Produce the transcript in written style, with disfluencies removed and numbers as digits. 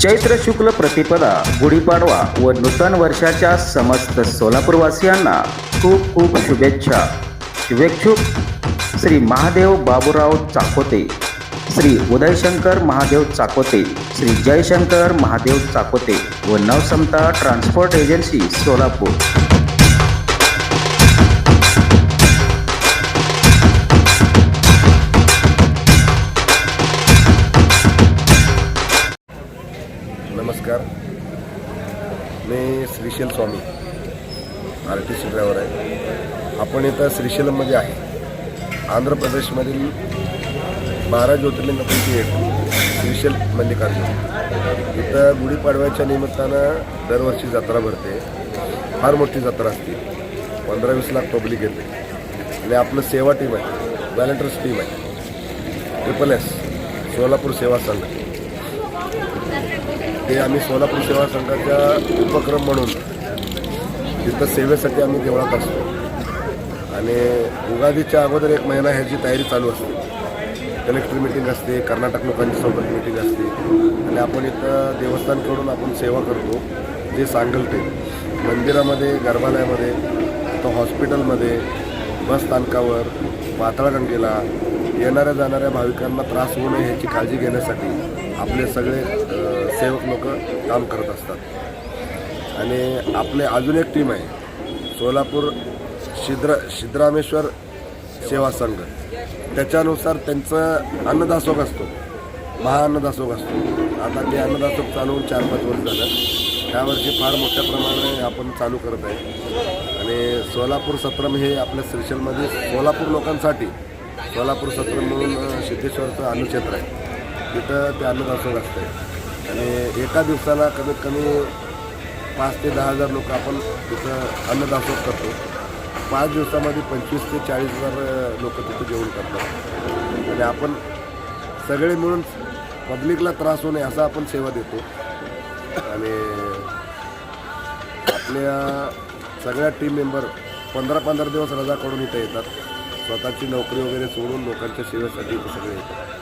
चैत्र शुक्ल प्रतिपदा, गुढीपाडवा व नूतन वर्षाच्या समस्त सोलापूरवासियांना खूप खूप शुभेच्छा. शुभेच्छुक श्री महादेव बाबूराव चाकोते, श्री उदयशंकर महादेव चाकोते, श्री जयशंकर महादेव चाकोते व नवसमता ट्रान्सपोर्ट एजन्सी सोलापूर. नमस्कार, मी श्रीशैल स्वामी, RTC ड्रायव्हर आहे. आपण इथं श्रीशैलमध्ये आहे. आंध्र प्रदेशमधील 12 ज्योतिर्लिंगापैकी एक श्रीशैल मल्लिकार्जुन. इथं गुढीपाडव्याच्या निमित्तानं दरवर्षी जत्रा भरते. फार मोठी जत्रा असते. 15-20 लाख पब्लिक येते. आणि आपलं सेवा टीम आहे, व्हॉलंटियर्स टीम आहे, SSS सोलापूर सेवा संघ. ते आम्ही सोलापूर सेवा संघाच्या उपक्रम म्हणून तिथं सेवेसाठी आम्ही देवळात असतो. आणि उगादीच्या अगोदर 1 महिना ह्याची तयारी चालू असते. कलेक्टर मिटिंग असते, कर्नाटक लोकांची सोबत मिटिंग असते. आणि आपण इथं देवस्थानकडून आपण सेवा करतो. जे सांगल ते मंदिरामध्ये, गर्भालयामध्ये, तो हॉस्पिटलमध्ये, बस स्थानकावर, पाताळगंगेला येणाऱ्या जाणाऱ्या भाविकांना त्रास होऊ नये ह्याची काळजी घेण्यासाठी आपले सगळे सेवक लोक काम करत असतात. आणि आपले अजून एक टीम आहे, सोलापूर सिद्धरामेश्वर सेवा संघ. त्याच्यानुसार त्यांचं अन्नदासोग असतो, महाअन्नदासोग असतो. आता ते अन्नदासोग चालू 4-5 वर्ष झालं. त्यावर्षी फार मोठ्या प्रमाणाने आपण चालू करत आहे. आणि सोलापूर सत्रम हे आपल्या श्रीशैलमध्ये सोलापूर लोकांसाठी सोलापूर सत्रम म्हणून सिद्धेश्वरचं अन्नक्षेत्र आहे. तिथं ते अन्नदासोग असते. आणि एका दिवसाला कमीत कमी 5 ते 10 हजार लोक आपण तिथं अन्नदासोग करतो. 5 दिवसामध्ये 25 ते 40 हजार लोक तिथं जेवण करतात. आणि आपण सगळे मिळून पब्लिकला त्रास होऊ नये असं आपण सेवा देतो. आणि आपल्या सगळ्या टीम मेंबर 15-15 दिवस रजा काढून इथं येतात. स्वतःची नोकरी वगैरे सोडून लोकांच्या सेवेसाठी इथे सगळे येतात.